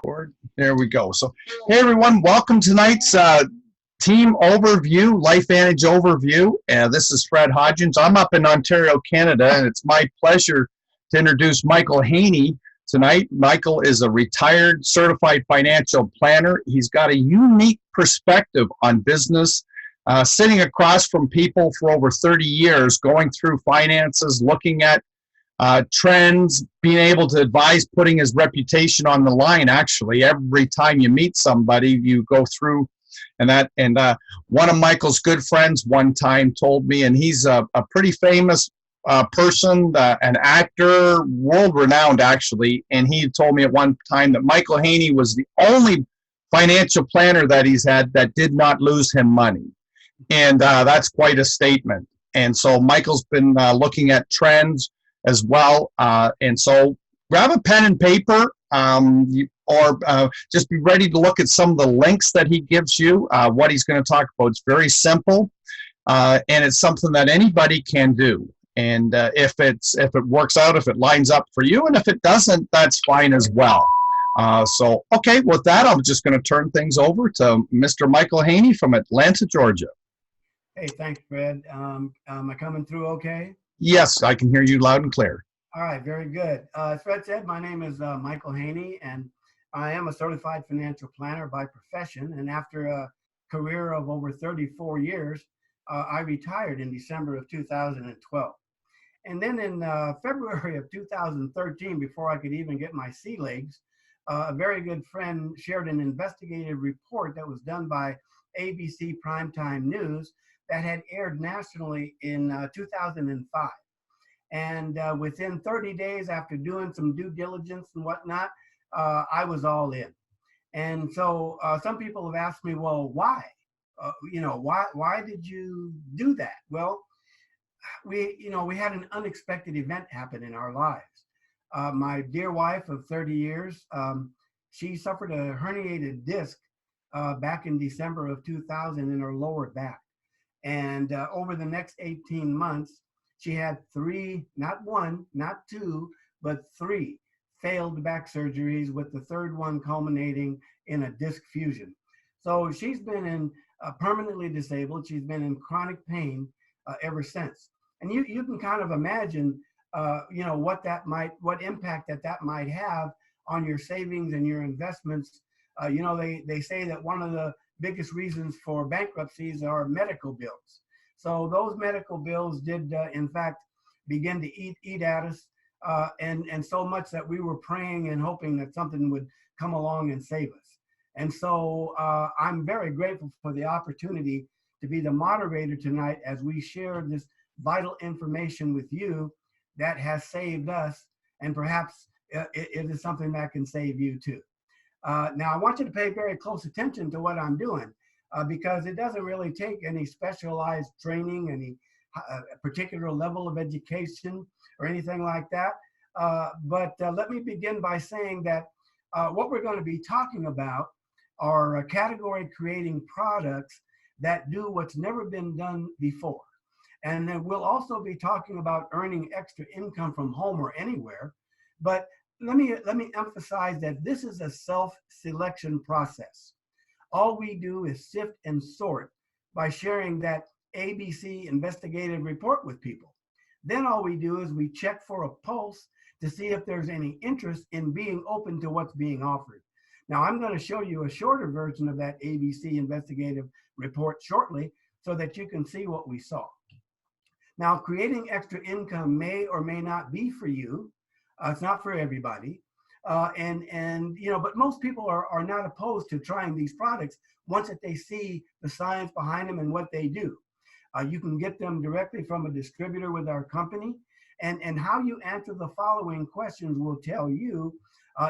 record. There we go. So, hey everyone, welcome to tonight's team overview, LifeVantage overview. This is Fred Hodgins. I'm up in Ontario, Canada, and it's my pleasure to introduce Michael Haney tonight. Michael is a retired certified financial planner. He's got a unique perspective on business, sitting across from people for over 30 years, going through finances, looking at trends, being able to advise, putting his reputation on the line. Actually, every time you meet somebody, you go through, and one of Michael's good friends one time told me, and he's a pretty famous person, an actor, world-renowned actually, and he told me at one time that Michael Haney was the only financial planner that he's had that did not lose him money, and that's quite a statement. And so Michael's been looking at trends as well, and so grab a pen and paper, or just be ready to look at some of the links that he gives you, what he's going to talk about. It's very simple, and it's something that anybody can do. And if it works out, if it lines up for you, and if it doesn't, that's fine as well. So, okay, with that, I'm just going to turn things over to Mr. Michael Haney from Atlanta, Georgia. Hey, thanks, Fred. Am I coming through okay? Yes, I can hear you loud and clear. All right, very good. As Fred said, my name is Michael Haney, and I am a certified financial planner by profession. And after a career of over 34 years, I retired in December of 2012. And then in February of 2013, before I could even get my sea legs, a very good friend shared an investigative report that was done by ABC Primetime News that had aired nationally in 2005. And within 30 days after doing some due diligence and whatnot, I was all in. And so some people have asked me, well, why? Why did you do that? Well, we had an unexpected event happen in our lives. My dear wife of 30 years, she suffered a herniated disc back in December of 2000 in her lower back. And over the next 18 months, she had 3, not 1, not 2, but 3 failed back surgeries, with the third one culminating in a disc fusion. So she's been permanently disabled. She's been in chronic pain ever since. And you can kind of imagine, what impact that might have on your savings and your investments. They say that one of the biggest reasons for bankruptcies are medical bills. So those medical bills did, in fact, begin to eat at us, and so much that we were praying and hoping that something would come along and save us. And so I'm very grateful for the opportunity to be the moderator tonight as we share this vital information with you that has saved us, and perhaps it is something that can save you too. Now, I want you to pay very close attention to what I'm doing, because it doesn't really take any specialized training, any particular level of education or anything like that. But let me begin by saying that what we're going to be talking about are category creating products that do what's never been done before. And then we'll also be talking about earning extra income from home or anywhere. But let me emphasize that this is a self-selection process. All we do is sift and sort by sharing that ABC investigative report with people. Then all we do is we check for a pulse to see if there's any interest in being open to what's being offered. Now, I'm going to show you a shorter version of that ABC investigative report shortly so that you can see what we saw. Now, creating extra income may or may not be for you. It's not for everybody. But most people are not opposed to trying these products once that they see the science behind them and what they do. You can get them directly from a distributor with our company. And how you answer the following questions will tell you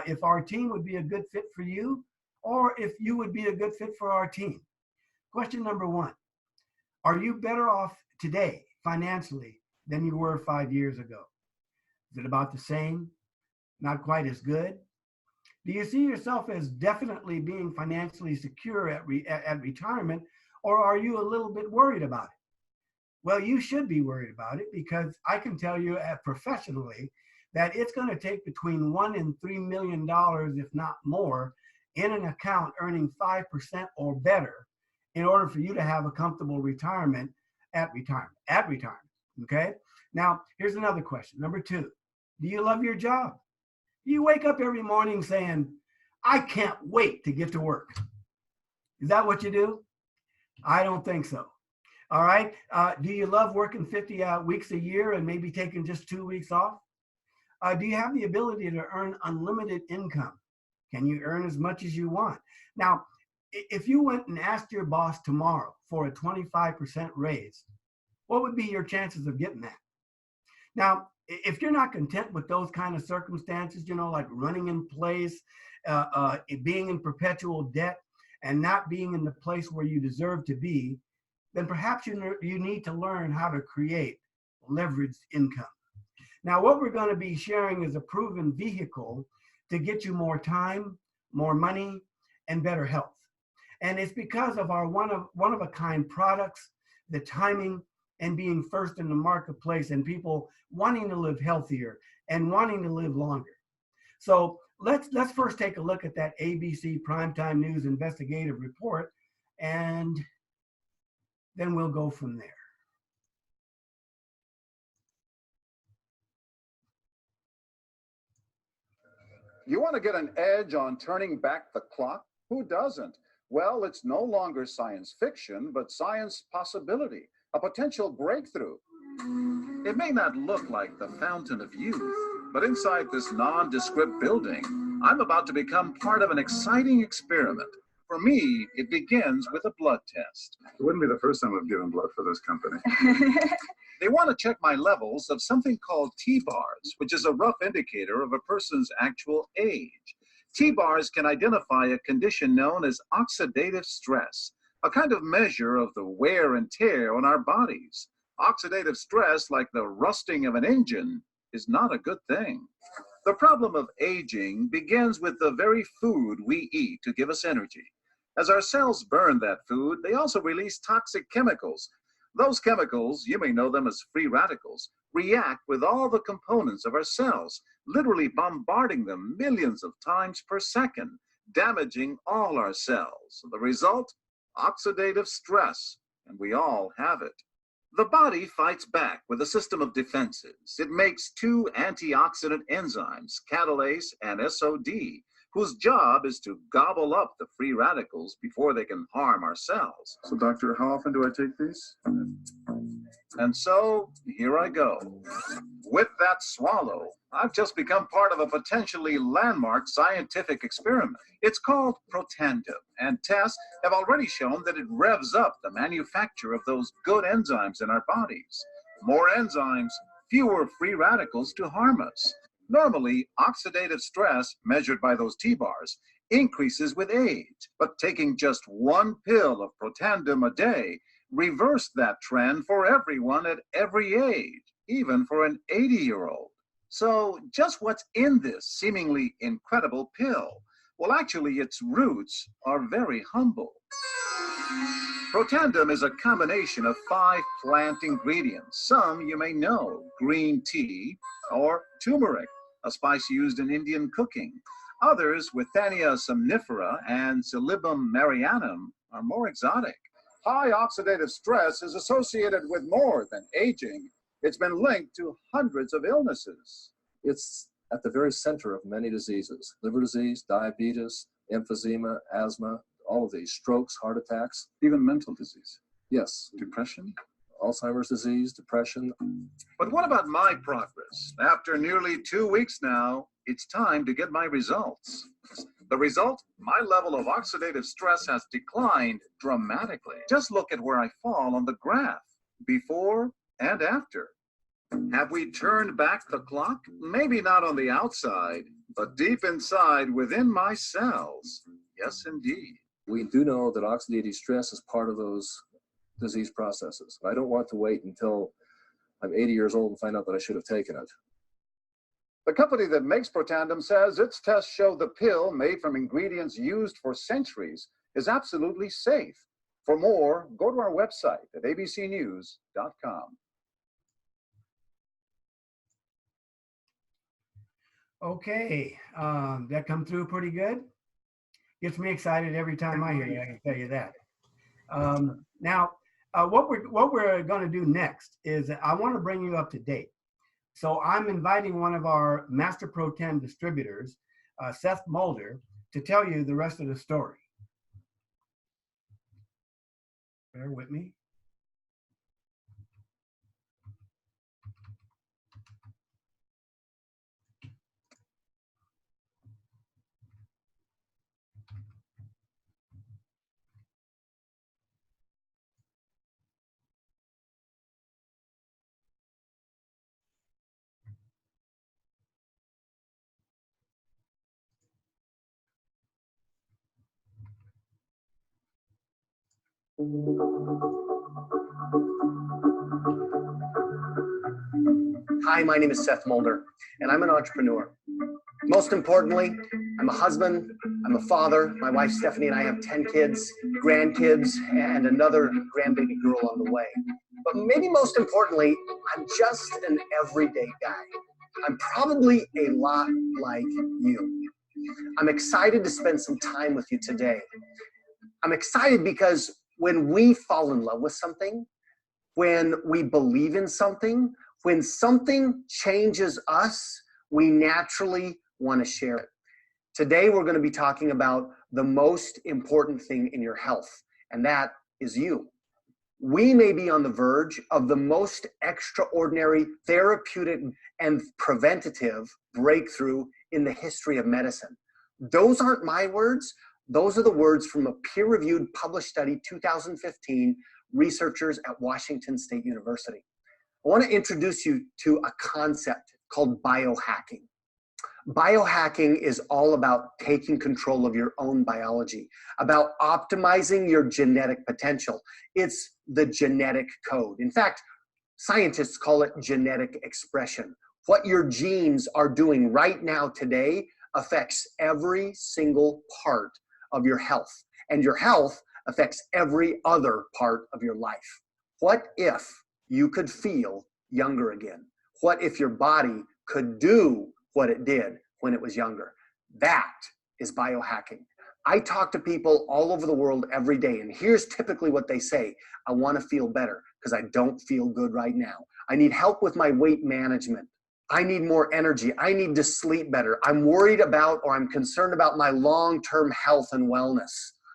if our team would be a good fit for you, or if you would be a good fit for our team. Question number 1, are you better off today financially than you were 5 years ago? Is it about the same? Not quite as good? Do you see yourself as definitely being financially secure at retirement, or are you a little bit worried about it? Well, you should be worried about it, because I can tell you professionally that it's going to take between $1 and $3 million, if not more, in an account earning 5% or better in order for you to have a comfortable retirement at retirement. Okay. Now, here's another question. Number 2, do you love your job? Do you wake up every morning saying, I can't wait to get to work? Is that what you do? I don't think so. All right. Do you love working 50 weeks a year and maybe taking just 2 weeks off? Do you have the ability to earn unlimited income? Can you earn as much as you want? Now, if you went and asked your boss tomorrow for a 25% raise, what would be your chances of getting that? Now, if you're not content with those kind of circumstances, like running in place, being in perpetual debt, and not being in the place where you deserve to be, then perhaps you need to learn how to create leveraged income. Now, what we're going to be sharing is a proven vehicle to get you more time, more money, and better health. And it's because of our one-of-a-kind products, the timing, and being first in the marketplace, and people wanting to live healthier and wanting to live longer. So let's first take a look at that ABC Primetime News investigative report, and then we'll go from there. You want to get an edge on turning back the clock? Who doesn't? Well, it's no longer science fiction, but science possibility, a potential breakthrough. It may not look like the fountain of youth, but inside this nondescript building, I'm about to become part of an exciting experiment. For me, it begins with a blood test. It wouldn't be the first time I've given blood for this company. They want to check my levels of something called T-bars, which is a rough indicator of a person's actual age. T-bars can identify a condition known as oxidative stress, a kind of measure of the wear and tear on our bodies. Oxidative stress, like the rusting of an engine, is not a good thing. The problem of aging begins with the very food we eat to give us energy. As our cells burn that food, they also release toxic chemicals. Those chemicals, you may know them as free radicals, react with all the components of our cells, literally bombarding them millions of times per second, damaging all our cells. The result? Oxidative stress, and we all have it. The body fights back with a system of defenses. It makes 2 antioxidant enzymes, catalase and SOD, whose job is to gobble up the free radicals before they can harm our cells. So, doctor, how often do I take these? And so, here I go. With that swallow, I've just become part of a potentially landmark scientific experiment. It's called Protandim, and tests have already shown that it revs up the manufacture of those good enzymes in our bodies. More enzymes, fewer free radicals to harm us. Normally, oxidative stress, measured by those T-bars, increases with age, but taking just 1 pill of Protandim a day reversed that trend for everyone at every age, even for an 80-year-old. So just what's in this seemingly incredible pill? Well, actually, its roots are very humble. Protandim is a combination of 5 plant ingredients. Some you may know: green tea or turmeric, a spice used in Indian cooking. Others, Withania somnifera and Silybum marianum, are more exotic. High oxidative stress is associated with more than aging. It's been linked to hundreds of illnesses. It's at the very center of many diseases: liver disease, diabetes, emphysema, asthma, all of these, strokes, heart attacks. Even mental disease. Yes, Depression? Alzheimer's disease, depression. But what about my progress? After nearly 2 weeks now, it's time to get my results. The result? My level of oxidative stress has declined dramatically. Just look at where I fall on the graph, before and after. Have we turned back the clock? Maybe not on the outside, but deep inside within my cells. Yes, indeed. We do know that oxidative stress is part of those disease processes. I don't want to wait until I'm 80 years old and find out that I should have taken it. The company that makes Protandim says its tests show the pill, made from ingredients used for centuries, is absolutely safe. For more, go to our website at abcnews.com. Okay, that come through pretty good. Gets me excited every time I hear it, I can tell you that. Now, what we're going to do next is I want to bring you up to date. So I'm inviting one of our Master Pro 10 distributors, Seth Mulder, to tell you the rest of the story. Bear with me. Hi, my name is Seth Mulder, and I'm an entrepreneur. Most importantly, I'm a husband, I'm a father. My wife Stephanie and I have 10 kids, grandkids, and another grandbaby girl on the way. But maybe most importantly, I'm just an everyday guy. I'm probably a lot like you. I'm excited to spend some time with you today. I'm excited because when we fall in love with something, when we believe in something, when something changes us, we naturally want to share it. Today, we're going to be talking about the most important thing in your health, and that is you. We may be on the verge of the most extraordinary therapeutic and preventative breakthrough in the history of medicine. Those aren't my words. Those are the words from a peer-reviewed published study, 2015, researchers at Washington State University. I want to introduce you to a concept called biohacking. Biohacking is all about taking control of your own biology, about optimizing your genetic potential. It's the genetic code. In fact, scientists call it genetic expression. What your genes are doing right now today affects every single part of your health, and your health affects every other part of your life. What if you could feel younger again? What if your body could do what it did when it was younger? That is biohacking. I talk to people all over the world every day, and here's typically what they say. I want to feel better because I don't feel good right now. I need help with my weight management. I need more energy. I need to sleep better. I'm worried about or I'm concerned about my long-term health and wellness.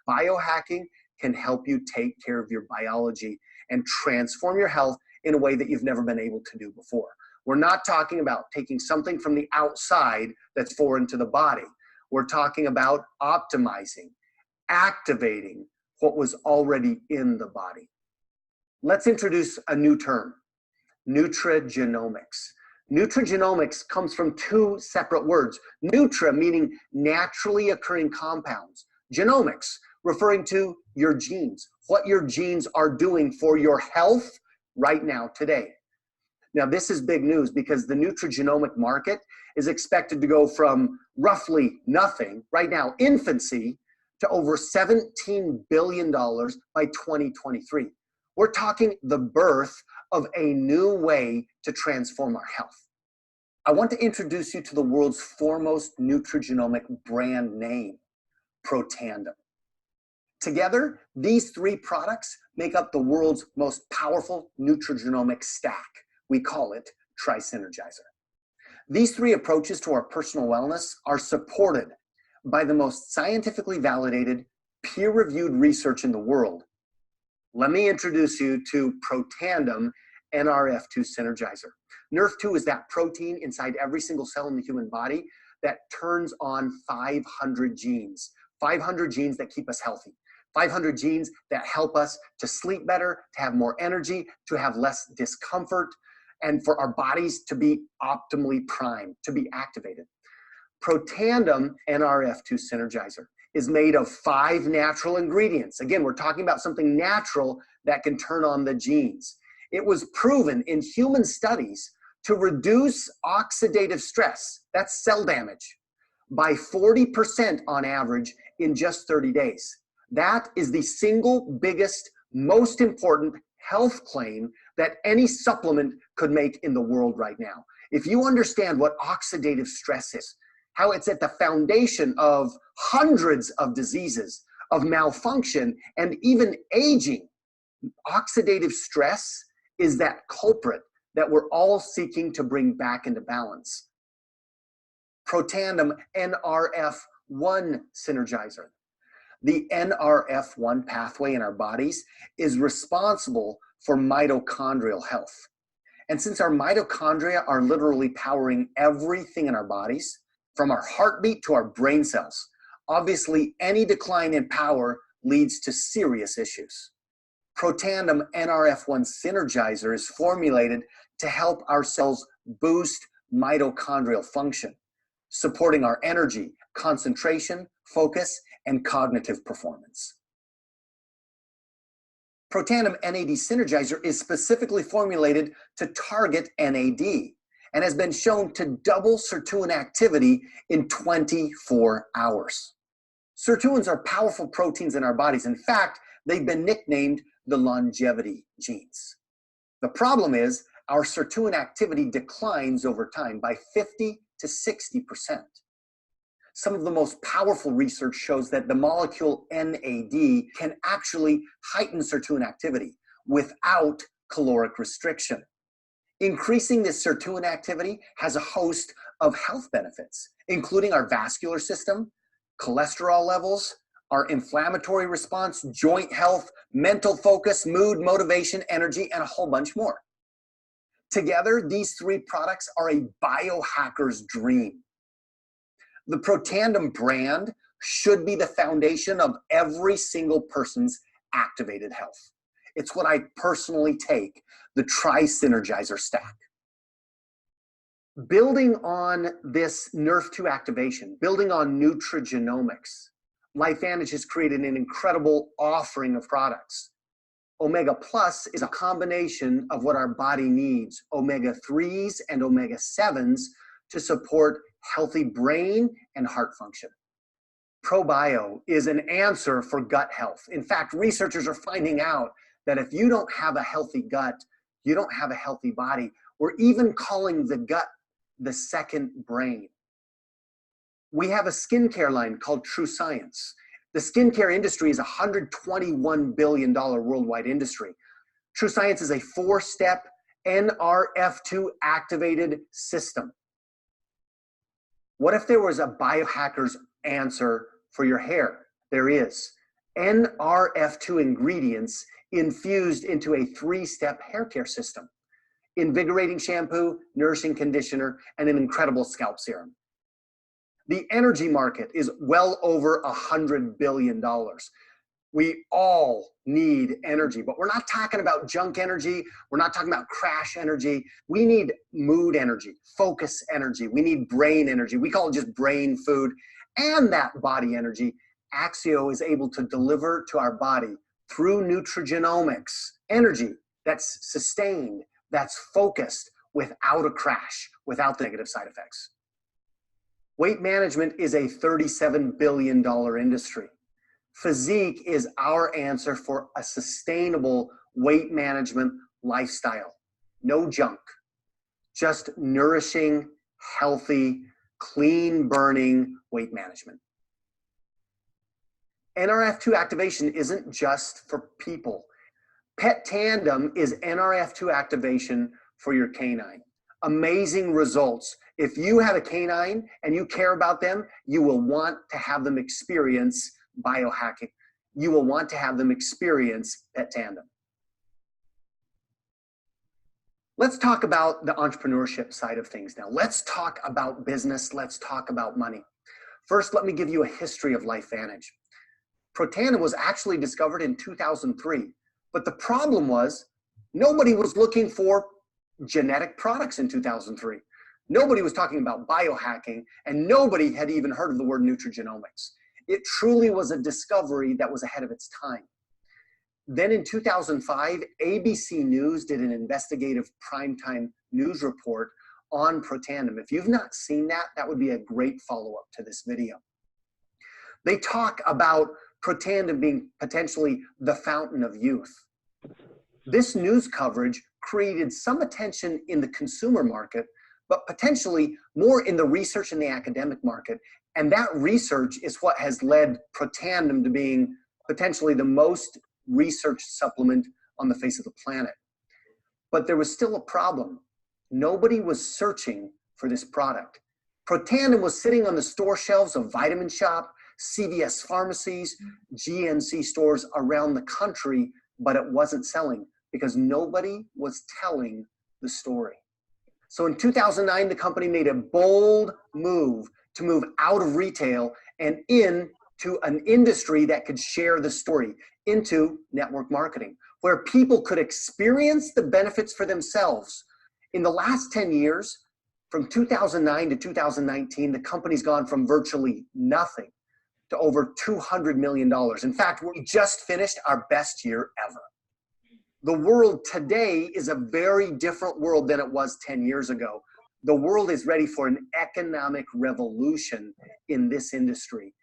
Biohacking can help you take care of your biology and transform your health in a way that you've never been able to do before. We're not talking about taking something from the outside that's foreign to the body. We're talking about optimizing, activating what was already in the body. Let's introduce a new term, nutrigenomics. Nutrigenomics comes from two separate words. Nutra meaning naturally occurring compounds. Genomics referring to your genes, what your genes are doing for your health right now, today. Now, this is big news because the nutrigenomic market is expected to go from roughly nothing, right now, infancy, to over $17 billion by 2023. We're talking the birth of a new way to transform our health. I want to introduce you to the world's foremost nutrigenomic brand name, Protandim. Together, these three products make up the world's most powerful nutrigenomic stack. We call it Tri-Synergizer. These three approaches to our personal wellness are supported by the most scientifically validated, peer-reviewed research in the world. Let me introduce you to Protandim NRF2 Synergizer. NRF2 is that protein inside every single cell in the human body that turns on 500 genes. 500 genes that keep us healthy. 500 genes that help us to sleep better, to have more energy, to have less discomfort, and for our bodies to be optimally primed, to be activated. Protandim NRF2 Synergizer is made of 5 natural ingredients. Again, we're talking about something natural that can turn on the genes. It was proven in human studies to reduce oxidative stress, that's cell damage, by 40% on average in just 30 days. That is the single biggest, most important health claim that any supplement could make in the world right now. If you understand what oxidative stress is, how it's at the foundation of hundreds of diseases, of malfunction, and even aging. Oxidative stress is that culprit that we're all seeking to bring back into balance. Protandim NRF1 synergizer. The NRF1 pathway in our bodies is responsible for mitochondrial health. And since our mitochondria are literally powering everything in our bodies, from our heartbeat to our brain cells, obviously any decline in power leads to serious issues. Protandim NRF1 synergizer is formulated to help our cells boost mitochondrial function, supporting our energy, concentration, focus, and cognitive performance. Protandim NAD synergizer is specifically formulated to target NAD and has been shown to double sirtuin activity in 24 hours. Sirtuins are powerful proteins in our bodies. In fact, they've been nicknamed the longevity genes. The problem is our sirtuin activity declines over time by 50 to 60%. Some of the most powerful research shows that the molecule NAD can actually heighten sirtuin activity without caloric restriction. Increasing this sirtuin activity has a host of health benefits, including our vascular system, cholesterol levels, our inflammatory response, joint health, mental focus, mood, motivation, energy, and a whole bunch more. Together, these three products are a biohacker's dream. The Protandim brand should be the foundation of every single person's activated health. It's what I personally take, the Tri-Synergizer stack. Building on this NRF2 activation, building on nutrigenomics, LifeVantage has created an incredible offering of products. Omega Plus is a combination of what our body needs, omega 3s and omega 7s, to support healthy brain and heart function. ProBio is an answer for gut health. In fact, researchers are finding out that if you don't have a healthy gut, you don't have a healthy body. We're even calling the gut the second brain. We have a skincare line called True Science. The skincare industry is a $121 billion worldwide industry. True Science is a 4-step NRF2 activated system. What if there was a biohacker's answer for your hair? There is. NRF2 ingredients infused into a 3-step hair care system. Invigorating shampoo, nourishing conditioner, and an incredible scalp serum. The energy market is well over $100 billion. We all need energy, but we're not talking about junk energy. We're not talking about crash energy. We need mood energy, focus energy. We need brain energy. We call it just brain food, and that body energy. Axio is able to deliver to our body through nutrigenomics energy that's sustained, that's focused, without a crash, without the negative side effects. Weight management is a $37 billion industry. Physique is our answer for a sustainable weight management lifestyle. No junk, just nourishing, healthy, clean burning weight management. NRF2 activation isn't just for people. Pet Tandem is NRF2 activation for your canine. Amazing results. If you have a canine and you care about them, you will want to have them experience biohacking. You will want to have them experience Pet Tandem. Let's talk about the entrepreneurship side of things now. Let's talk about business. Let's talk about money. First, let me give you a history of LifeVantage. Protandim was actually discovered in 2003, but the problem was nobody was looking for genetic products in 2003. Nobody was talking about biohacking, and nobody had even heard of the word nutrigenomics. It truly was a discovery that was ahead of its time. Then in 2005, ABC News did an investigative primetime news report on Protandim. If you've not seen that, that would be a great follow-up to this video. They talk about Protandim being potentially the fountain of youth. This news coverage created some attention in the consumer market, but potentially more in the research and the academic market. And that research is what has led Protandim to being potentially the most researched supplement on the face of the planet. But there was still a problem. Nobody was searching for this product. Protandim was sitting on the store shelves of Vitamin Shop, CVS pharmacies, GNC stores around the country, but it wasn't selling because nobody was telling the story. So in 2009, the company made a bold move to move out of retail and into an industry that could share the story, into network marketing, where people could experience the benefits for themselves. In the last 10 years, from 2009 to 2019, the company's gone from virtually nothing to over $200 million. In fact, we just finished our best year ever. The world today is a very different world than it was 10 years ago. The world is ready for an economic revolution in this industry.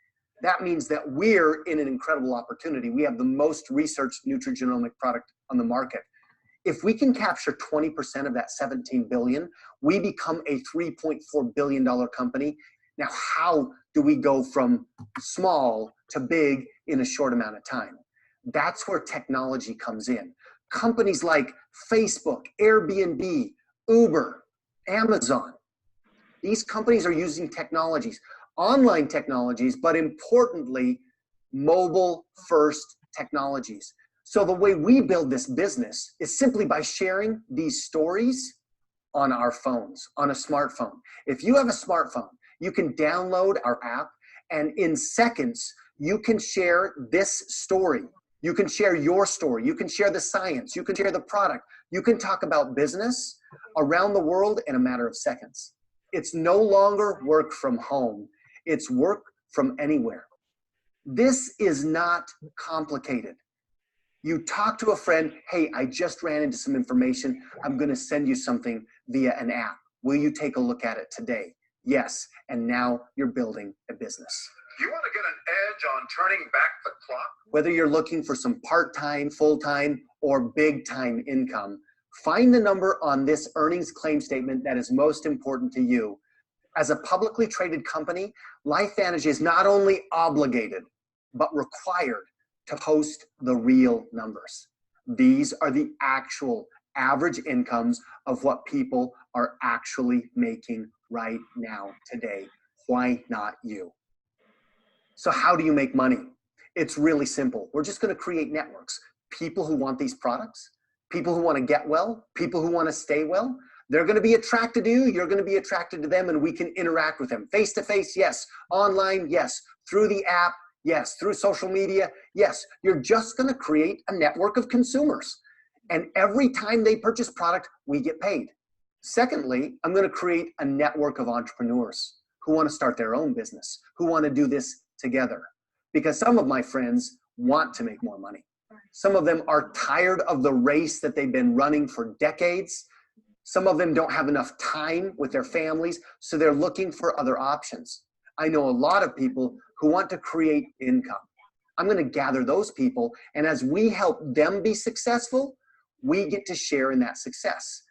That means that we're in an incredible opportunity. We have the most researched nutrigenomic product on the market. If we can capture 20% of that 17 billion, we become a $3.4 billion company. Now, how do we go from small to big in a short amount of time? That's where technology comes in. Companies like Facebook, Airbnb, Uber, Amazon, these companies are using technologies, online technologies, but importantly, mobile first technologies. So the way we build this business is simply by sharing these stories on our phones, on a smartphone. If you have a smartphone, you can download our app, and in seconds, you can share this story. You can share your story. You can share the science. You can share the product. You can talk about business around the world in a matter of seconds. It's no longer work from home. It's work from anywhere. This is not complicated. You talk to a friend, hey, I just ran into some information. I'm going to send you something via an app. Will you take a look at it today? Yes. And now you're building a business. You want to get an edge on turning back the clock? Whether you're looking for some part-time, full-time, or big-time income, find the number on this earnings claim statement that is most important to you. As a publicly traded company, LifeVantage is not only obligated, but required to post the real numbers. These are the actual average incomes of what people are actually making right now, today. Why not you? So how do you make money? It's really simple. We're just going to create networks. People who want these products, people who want to get well, people who want to stay well. They're going to be attracted to you. You're going to be attracted to them, and we can interact with them. Face-to-face, yes. Online, yes. Through the app, yes. Through social media, yes. You're just going to create a network of consumers. And every time they purchase product, we get paid. Secondly, I'm going to create a network of entrepreneurs who want to start their own business, who want to do this together. Because some of my friends want to make more money. Some of them are tired of the race that they've been running for decades. Some of them don't have enough time with their families, so they're looking for other options. I know a lot of people who want to create income. I'm going to gather those people, and as we help them be successful, we get to share in that success.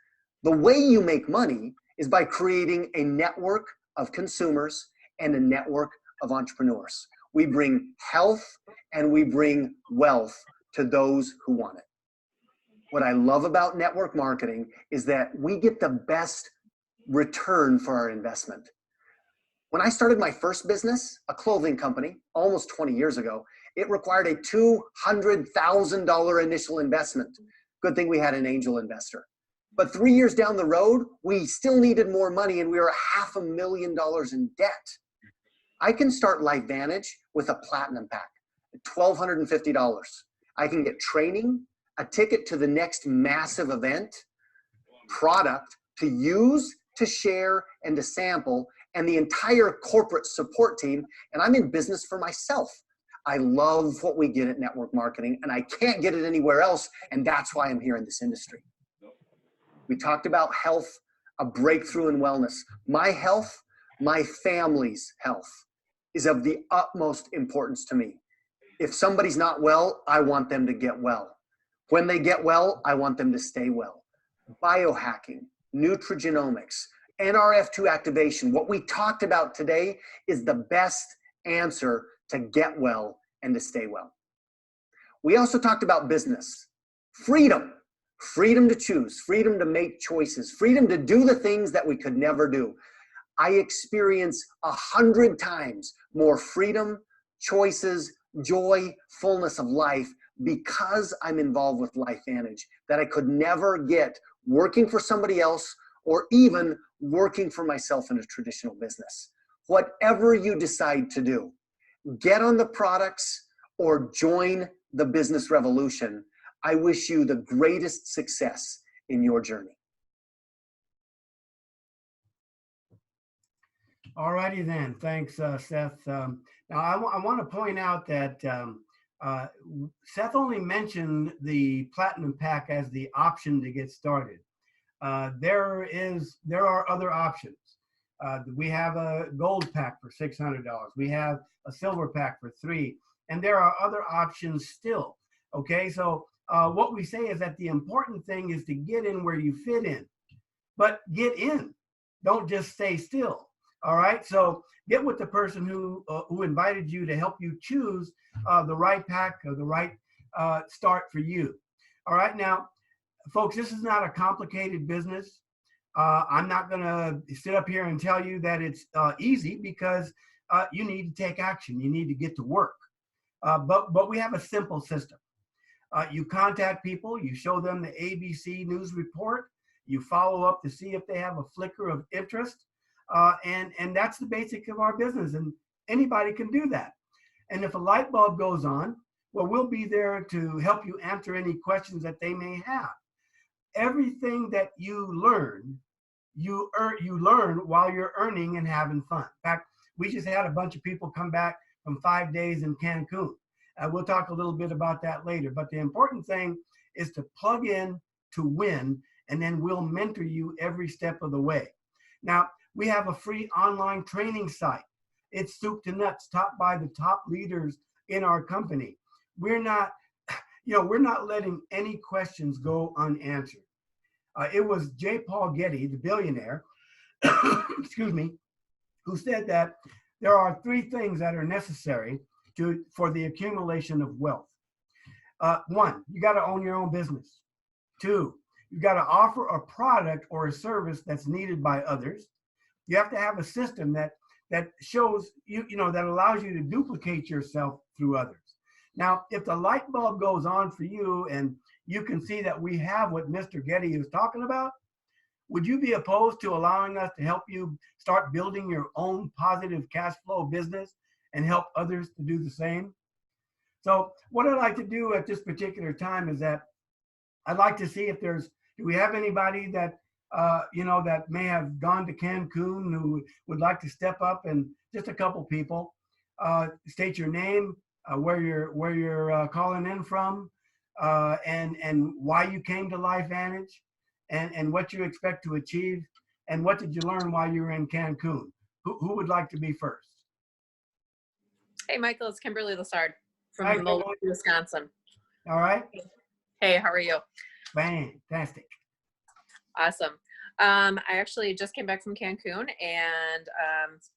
The way you make money is by creating a network of consumers and a network of entrepreneurs. We bring health and we bring wealth to those who want it. What I love about network marketing is that we get the best return for our investment. When I started my first business, a clothing company, almost 20 years ago, it required a $200,000 initial investment. Good thing we had an angel investor. But 3 years down the road, we still needed more money and we were $500,000 in debt. I can start LifeVantage with a platinum pack at $1,250. I can get training, a ticket to the next massive event, product to use, to share, and to sample, and the entire corporate support team, and I'm in business for myself. I love what we get at network marketing, and I can't get it anywhere else, and that's why I'm here in this industry. We talked about health, a breakthrough in wellness. My health, my family's health is of the utmost importance to me. If somebody's not well, I want them to get well. When they get well, I want them to stay well. Biohacking, nutrigenomics, NRF2 activation, what we talked about today, is the best answer to get well and to stay well. We also talked about business. Freedom. Freedom to choose. Freedom to make choices. Freedom to do the things that we could never do. I experience 100 times more freedom, choices, joy, fullness of life because I'm involved with LifeVantage that I could never get working for somebody else or even working for myself in a traditional business. Whatever you decide to do, get on the products or join the business revolution. I wish you the greatest success in your journey. All righty then. Thanks, Seth. Now, I want to point out that Seth only mentioned the Platinum Pack as the option to get started. There are other options. We have a Gold Pack for $600. We have a Silver Pack for $300, and there are other options still. Okay, so what we say is that the important thing is to get in where you fit in, but get in. Don't just stay still. All right, so get with the person who invited you to help you choose the right pack or the right start for you. All right, now, folks, this is not a complicated business. I'm not going to sit up here and tell you that it's easy because you need to take action. You need to get to work. But we have a simple system. You contact people, you show them the ABC News report, you follow up to see if they have a flicker of interest. And that's the basic of our business, and anybody can do that. And if a light bulb goes on, well, we'll be there to help you answer any questions that they may have. Everything that you learn, you learn while you're earning and having fun. In fact, we just had a bunch of people come back from 5 days in Cancun. We'll talk a little bit about that later. But the important thing is to plug in to win, and then we'll mentor you every step of the way. Now, we have a free online training site. It's soup to nuts, taught by the top leaders in our company. We're not letting any questions go unanswered. It was J. Paul Getty, the billionaire, excuse me, who said that there are 3 things that are necessary for the accumulation of wealth. 1, you got to own your own business. 2, you got to offer a product or a service that's needed by others. You have to have a system that shows that allows you to duplicate yourself through others. Now, if the light bulb goes on for you and you can see that we have what Mr. Getty is talking about, would you be opposed to allowing us to help you start building your own positive cash flow business and help others to do the same? So what I'd like to do at this particular time is that I'd like to see if do we have anybody that that may have gone to Cancun who would like to step up, and just a couple people. State your name, where you're calling in from, and why you came to LifeVantage, and what you expect to achieve, and what did you learn while you were in Cancun. Who would like to be first? Hey, Michael, it's Kimberly Lassard from Hi, Milwaukee, Kimberly. Wisconsin. All right. Hey, how are you? Fantastic. Awesome. I actually just came back from Cancun and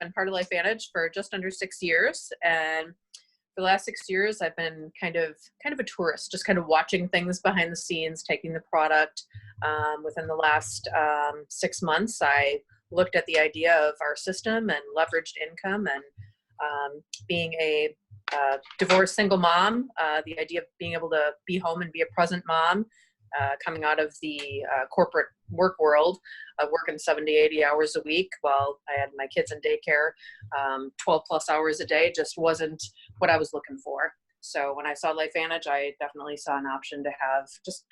been part of LifeVantage for just under 6 years. And for the last 6 years, I've been kind of a tourist, just kind of watching things behind the scenes, taking the product. Within the last 6 months, I looked at the idea of our system and leveraged income, and being a divorced single mom, the idea of being able to be home and be a present mom, coming out of the corporate work world, working 70, 80 hours a week while I had my kids in daycare, 12 plus hours a day just wasn't what I was looking for. So when I saw LifeVantage, I definitely saw an option to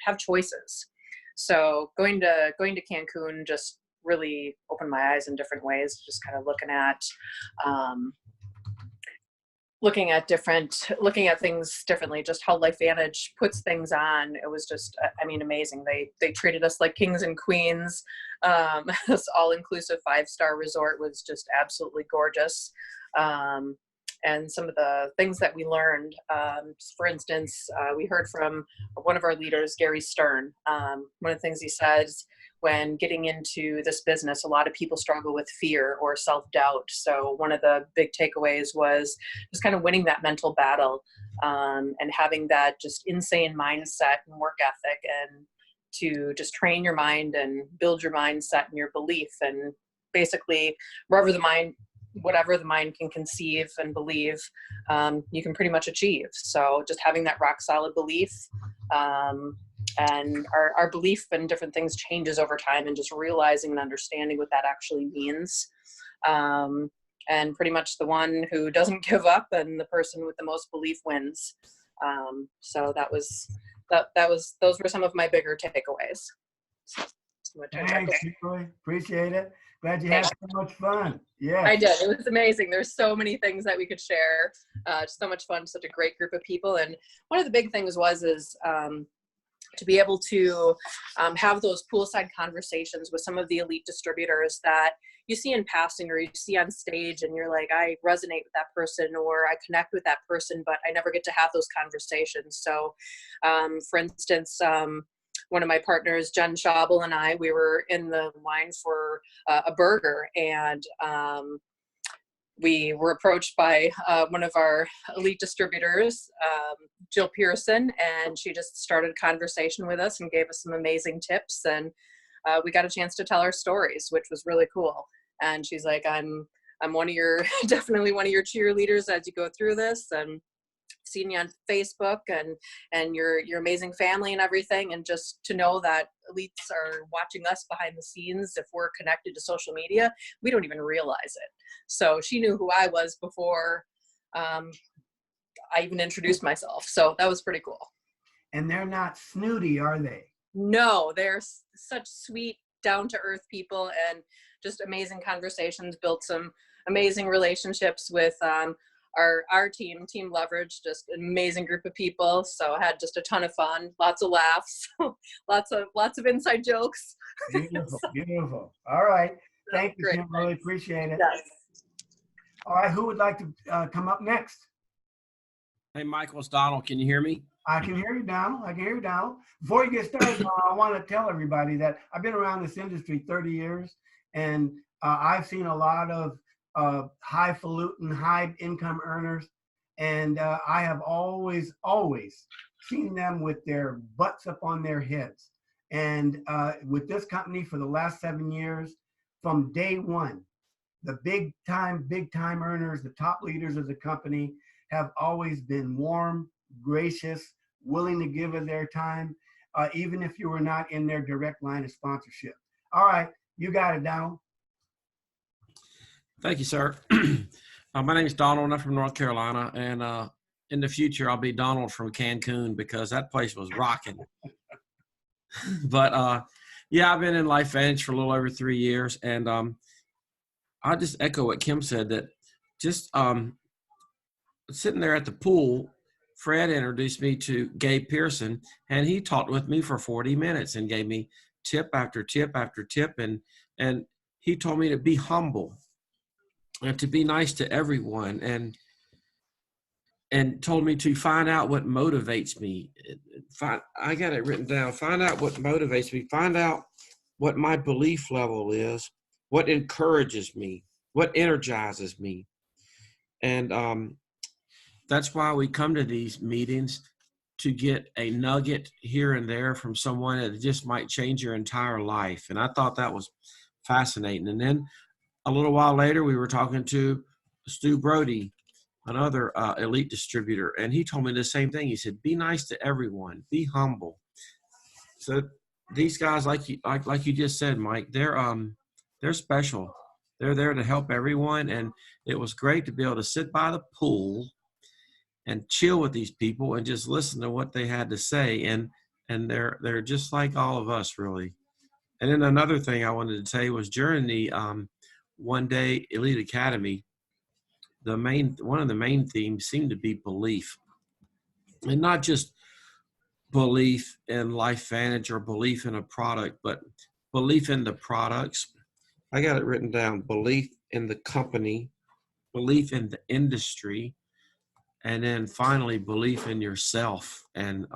have choices. So going to Cancun just really opened my eyes in different ways, just kind of looking at things differently, just how LifeVantage puts things on. It was just, amazing. They treated us like kings and queens. This all-inclusive 5-star resort was just absolutely gorgeous. And some of the things that we learned, for instance, we heard from one of our leaders, Gary Stern. One of the things he says when getting into this business, a lot of people struggle with fear or self-doubt. So one of the big takeaways was just kind of winning that mental battle, and having that just insane mindset and work ethic, and to just train your mind and build your mindset and your belief, and basically whatever the mind can conceive and believe, you can pretty much achieve. So just having that rock solid belief, and our belief in different things changes over time, and just realizing and understanding what that actually means. And pretty much the one who doesn't give up and the person with the most belief wins. So those were some of my bigger takeaways. Thanks, Kimberly. Appreciate it. Glad you had so much fun. Yeah. I did. It was amazing. There's so many things that we could share. Just so much fun, such a great group of people. And one of the big things is to be able to have those poolside conversations with some of the elite distributors that you see in passing or you see on stage, and you're like, I resonate with that person, or I connect with that person, but I never get to have those conversations. So for instance, one of my partners, Jen Schaubel, and we were in the line for a burger, and we were approached by one of our elite distributors, Jill Pearson, and she just started a conversation with us and gave us some amazing tips, and we got a chance to tell our stories, which was really cool. And she's like, I'm one of your, definitely one of your cheerleaders as you go through this, and seen you on Facebook and your amazing family and everything. And just to know that elites are watching us behind the scenes, if we're connected to social media, we don't even realize it. So she knew who I was before I even introduced myself. So that was pretty cool. And they're not snooty, are they? No, they're such sweet, down-to-earth people, and just amazing conversations, built some amazing relationships with our team Leverage, just an amazing group of people. So I had just a ton of fun, lots of laughs, lots of inside jokes. Beautiful, beautiful. All right. Thank you, Kim. Really appreciate it. Yes. All right, who would like to come up next? Hey, Michael, it's Donald. Can you hear me? I can hear you, Donald. I can hear you, Donald. Before you get started, I want to tell everybody that I've been around this industry 30 years, and I've seen a lot of highfalutin, high income earners, and I have always seen them with their butts up on their heads. And with this company for the last 7 years, from day one, the big time earners, the top leaders of the company have always been warm, gracious, willing to give of their time, even if you were not in their direct line of sponsorship. All right, you got it, Donald. Thank you, sir. My name is Donald, and I'm from North Carolina, and in the future, I'll be Donald from Cancun, because that place was rocking. But yeah, I've been in LifeVantage for a little over 3 years, and I'll just echo what Kim said, that just sitting there at the pool, Fred introduced me to Gabe Pearson, and he talked with me for 40 minutes and gave me tip after tip after tip, and he told me to be humble and to be nice to everyone, and told me to find out what motivates me. I got it written down. Find out what motivates me. Find out what my belief level is, what encourages me, what energizes me. And that's why we come to these meetings, to get a nugget here and there from someone that just might change your entire life. And I thought that was fascinating. And then a little while later, we were talking to Stu Brody, another elite distributor, and he told me the same thing. He said, be nice to everyone, be humble. So these guys, like you just said, Mike, they're special. They're there to help everyone. And it was great to be able to sit by the pool and chill with these people and just listen to what they had to say. And they're just like all of us, really. And then another thing I wanted to say was, during the One Day Elite Academy, one of the main themes seemed to be belief, and not just belief in LifeVantage or belief in a product, but belief in the products. I got it written down: belief in the company, belief in the industry, and then finally belief in yourself. And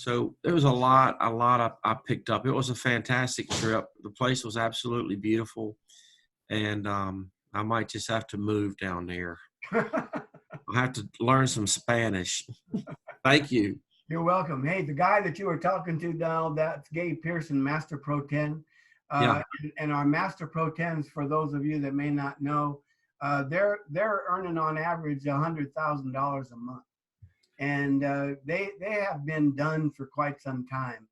So there was a lot I picked up. It was a fantastic trip. The place was absolutely beautiful. And I might just have to move down there. I'll have to learn some Spanish. Thank you. You're welcome. Hey, the guy that you were talking to, Donald, that's Gabe Pearson, Master Pro 10. Yeah. And our Master Pro 10s, for those of you that may not know, they're earning on average $100,000 a month. And they have been done for quite some time,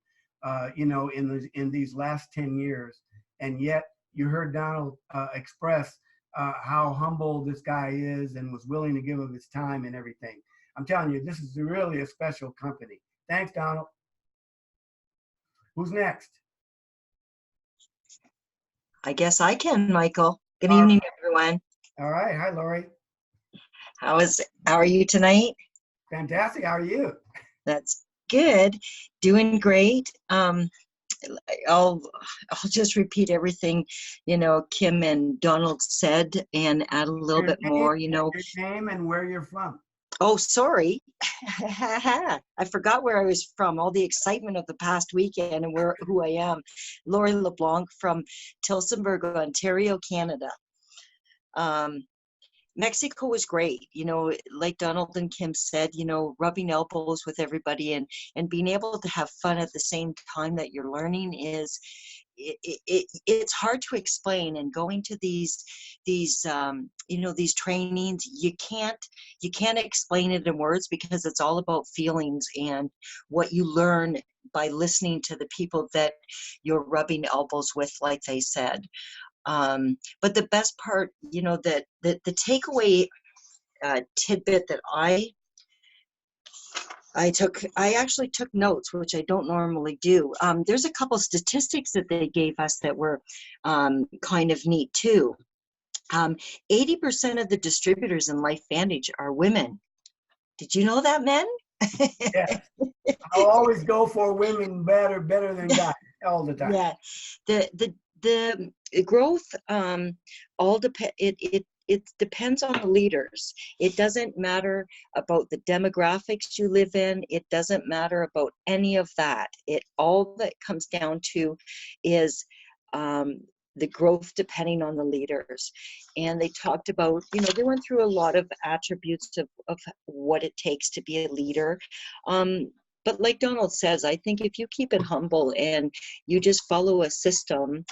in these last 10 years. And yet you heard Donald express how humble this guy is and was willing to give of his time and everything. I'm telling you, this is really a special company. Thanks, Donald. Who's next? I guess I can, Michael. Good evening, everyone. All right. Hi, Lori. How are you tonight? Fantastic. How are you? That's good. Doing great. I'll just repeat everything, Kim and Donald said and add a little bit more, Your name and where you're from. Oh, sorry. I forgot where I was from. All the excitement of the past weekend and who I am. Lori LeBlanc from Tillsonburg, Ontario, Canada. Mexico was great, like Donald and Kim said, rubbing elbows with everybody and being able to have fun at the same time that you're learning it's hard to explain. And going to these trainings, you can't explain it in words because it's all about feelings and what you learn by listening to the people that you're rubbing elbows with, like they said. But the best part, that the takeaway tidbit that I actually took notes, which I don't normally do. There's a couple statistics that they gave us that were kind of neat too. 80% of the distributors in LifeVantage are women. Did you know that, men? Yeah. I'll always go for women better than guys all the time. Yeah. The growth it depends on the leaders. It doesn't matter about the demographics you live in. It doesn't matter about any of that. All that comes down to is the growth depending on the leaders. And they talked about, they went through a lot of attributes of what it takes to be a leader. But like Donald says, I think if you keep it humble and you just follow a system,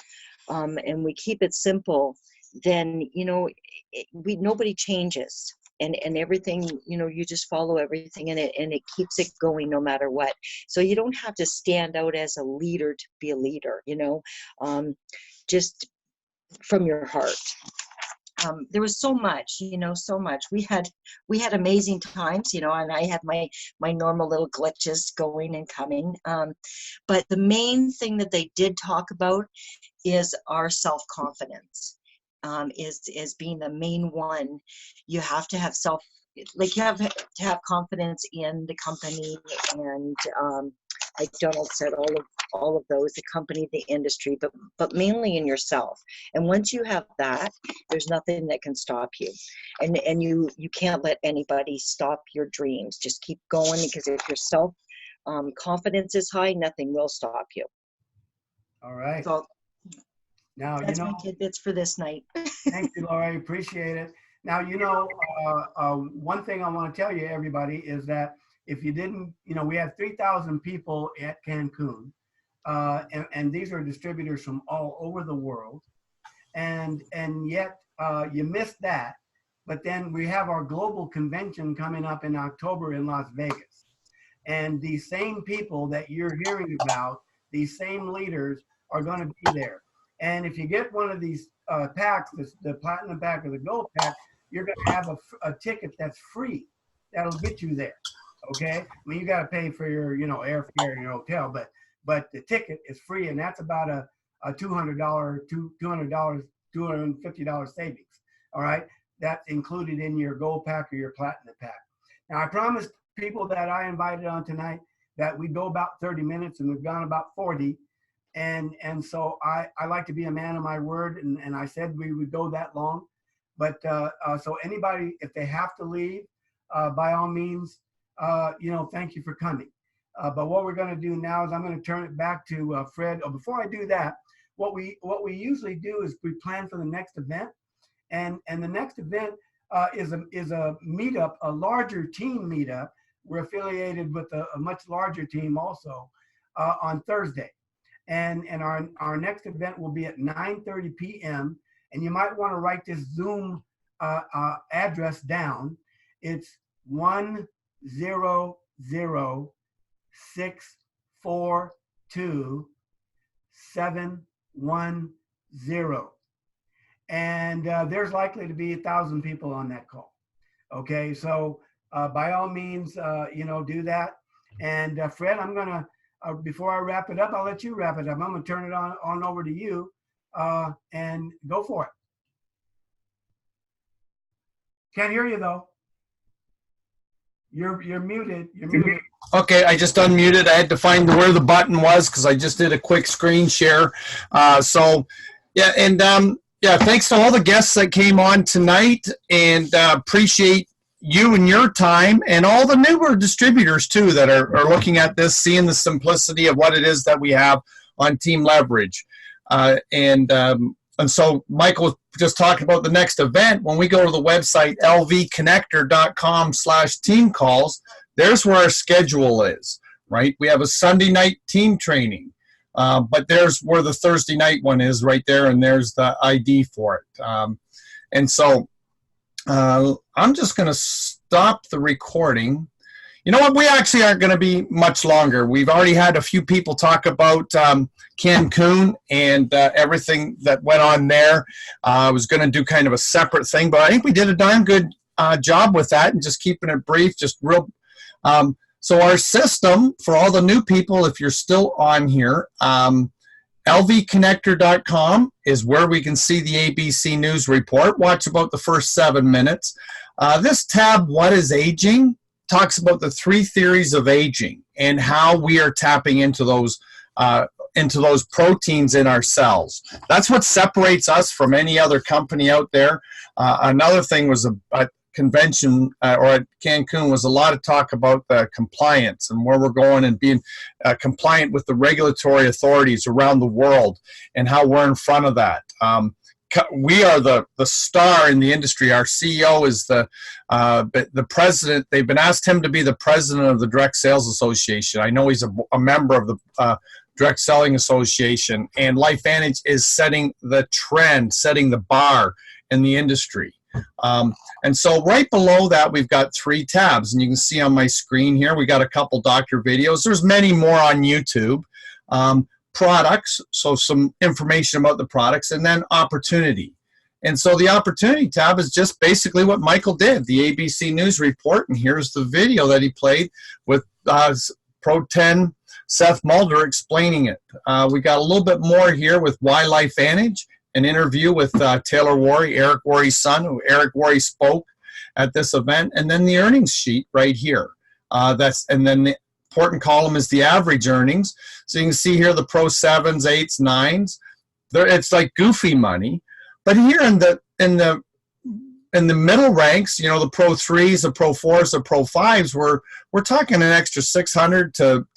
and we keep it simple, then nobody changes, and everything, you just follow everything, and it keeps it going no matter what. So you don't have to stand out as a leader to be a leader, just from your heart. There was so much, so much. We had amazing times, and I had my normal little glitches going and coming. But the main thing that they did talk about is our self-confidence, is being the main one. You have to have you have to have confidence in the company, and like Donald said, all of those, the company, the industry, but mainly in yourself. And once you have that, there's nothing that can stop you. And you can't let anybody stop your dreams. Just keep going, because if your self confidence is high, nothing will stop you. All right. So now, that's my tidbits for this night. Thank you, Laura. I appreciate it. Now, one thing I want to tell you, everybody, is that if you didn't, we had 3,000 people at Cancun, and these are distributors from all over the world, and yet you missed that. But then we have our global convention coming up in October in Las Vegas, and these same people that you're hearing about, these same leaders, are going to be there. And if you get one of these packs, the platinum pack or the gold pack, you're going to have a ticket that's free. That'll get you there. Okay. I mean, you got to pay for your, airfare and your hotel, but the ticket is free, and that's about a $250 savings. All right. That's included in your gold pack or your platinum pack. Now, I promised people that I invited on tonight that we'd go about 30 minutes, and we've gone about 40. And so I like to be a man of my word, and I said we would go that long. But so anybody, if they have to leave, by all means, thank you for coming. But what we're going to do now is I'm going to turn it back to Fred. Oh, before I do that, what we usually do is we plan for the next event, and the next event is a meetup, a larger team meetup. We're affiliated with a much larger team also on Thursday, and our next event will be at 9:30 p.m. And you might want to write this Zoom address down. It's 100-642-710. And there's likely to be 1,000 people on that call. Okay, so by all means, do that. And Fred, I'm gonna, before I wrap it up, I'll let you wrap it up. I'm gonna turn it on over to you and go for it. Can't hear you though. You're muted. You're muted. Okay, I just unmuted. I had to find where the button was because I just did a quick screen share. Thanks to all the guests that came on tonight, and appreciate you and your time, and all the newer distributors too that are looking at this, seeing the simplicity of what it is that we have on Team Leverage. And so Michael was just talking about the next event. When we go to the website, lvconnector.com/team calls, there's where our schedule is, right? We have a Sunday night team training, but there's where the Thursday night one is right there, and there's the ID for it. I'm just going to stop the recording. You know what? We actually aren't going to be much longer. We've already had a few people talk about Cancun and everything that went on there. I was going to do kind of a separate thing, but I think we did a darn good job with that and just keeping it brief, just real. So our system, for all the new people, if you're still on here, lvconnector.com is where we can see the ABC News report. Watch about the first 7 minutes. This tab, What is Aging, talks about the 3 theories of aging and how we are tapping into those proteins in our cells. That's what separates us from any other company out there. Another thing was a convention or at Cancun was a lot of talk about the compliance and where we're going and being compliant with the regulatory authorities around the world and how we're in front of that. We are the star in the industry. Our CEO is the president. They've been asked him to be the president of the Direct Sales Association. I know he's a member of the Direct Selling Association, and LifeVantage is setting the trend, setting the bar in the industry. And so right below that, we've got 3 tabs, and you can see on my screen here, we got a couple doctor videos. There's many more on YouTube. Products, so some information about the products, and then opportunity. And so the opportunity tab is just basically what Michael did, the ABC News report, and here's the video that he played with Pro 10 Seth Mulder explaining it. We got a little bit more here with Why LifeVantage, an interview with Taylor Worry, Eric Worry's son, who Eric Worry spoke at this event, and then the earnings sheet right here. And then the important column is the average earnings. So you can see here the Pro 7s, 8s, 9s. It's like goofy money. But here in the middle ranks, you know, the Pro 3s, the Pro 4s, the Pro 5s, we're talking an extra $600 to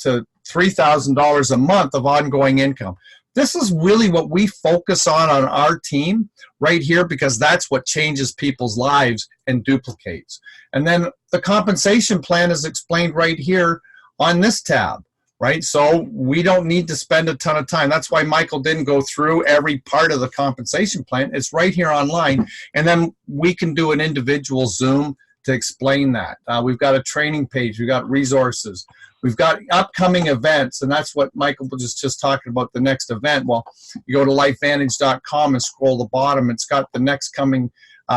$3,000 a month of ongoing income. This is really what we focus on our team right here, because that's what changes people's lives and duplicates. And then the compensation plan is explained right here on this tab, right? So we don't need to spend a ton of time. That's why Michael didn't go through every part of the compensation plan. It's right here online, and then we can do an individual Zoom to explain that. We've got a training page. We've got resources. We've got upcoming events, and that's what Michael was just talking about, the next event. Well, you go to lifevantage.com and scroll the bottom. It's got the next coming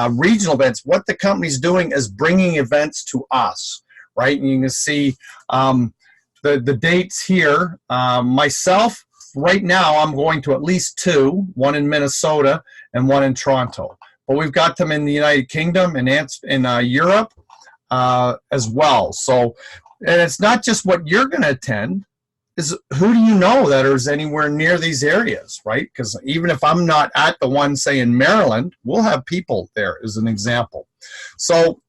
regional events. What the company's doing is bringing events to us, right? And you can see the dates here. Myself, right now, I'm going to at least 2, one in Minnesota and one in Toronto. But we've got them in the United Kingdom and in Europe as well. So, and it's not just what you're going to attend, is who do you know that is anywhere near these areas, right? Because even if I'm not at the one, say, in Maryland, we'll have people there as an example. So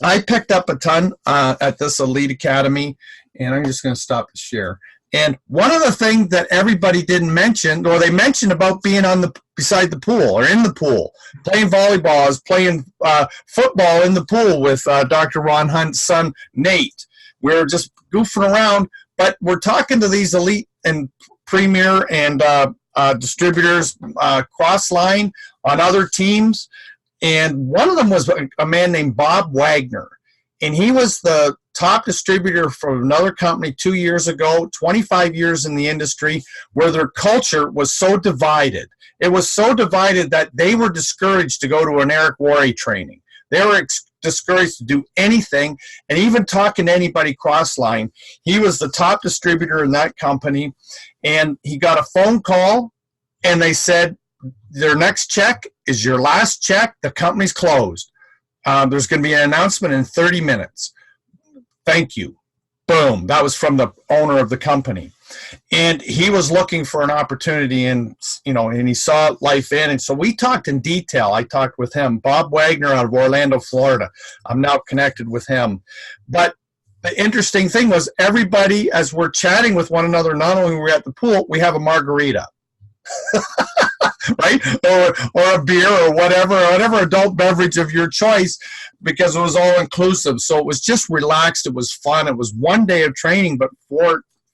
I picked up a ton at this Elite Academy, and I'm just going to stop the share. And one of the things that everybody didn't mention, or they mentioned about being on the beside the pool or in the pool, playing volleyball, is playing football in the pool with Dr. Ron Hunt's son, Nate. We're just goofing around, but we're talking to these elite and premier and distributors cross-line on other teams. And one of them was a man named Bob Wagner. And he was the top distributor for another company 2 years ago, 25 years in the industry, where their culture was so divided. It was so divided that they were discouraged to go to an Eric Worre training. They were discouraged to do anything, and even talking to anybody cross-line. He was the top distributor in that company, and he got a phone call, and they said, their next check is your last check. The company's closed. There's going to be an announcement in 30 minutes. Thank you. Boom. That was from the owner of the company. And he was looking for an opportunity, and he saw LifeVantage. So we talked in detail. I talked with him, Bob Wagner out of Orlando, Florida. I'm now connected with him. But the interesting thing was, everybody, as we're chatting with one another, not only we're at the pool, we have a margarita. Right? Or a beer or whatever adult beverage of your choice, because it was all inclusive. So it was just relaxed. It was fun. It was 1 day of training, but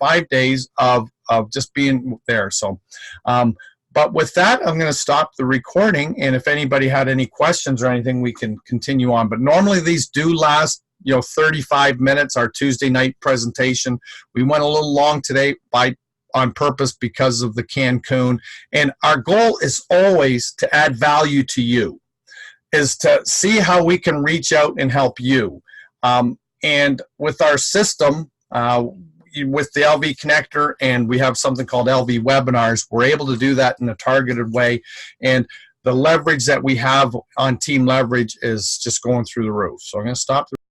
4-5 days of just being there. So, but with that, I'm going to stop the recording. And if anybody had any questions or anything, we can continue on. But normally these do last 35 minutes, our Tuesday night presentation. We went a little long today on purpose because of the Cancun. And our goal is always to add value to you, is to see how we can reach out and help you. And with our system, with the LV connector, and we have something called LV webinars, we're able to do that in a targeted way. And the leverage that we have on Team Leverage is just going through the roof. So I'm going to stop the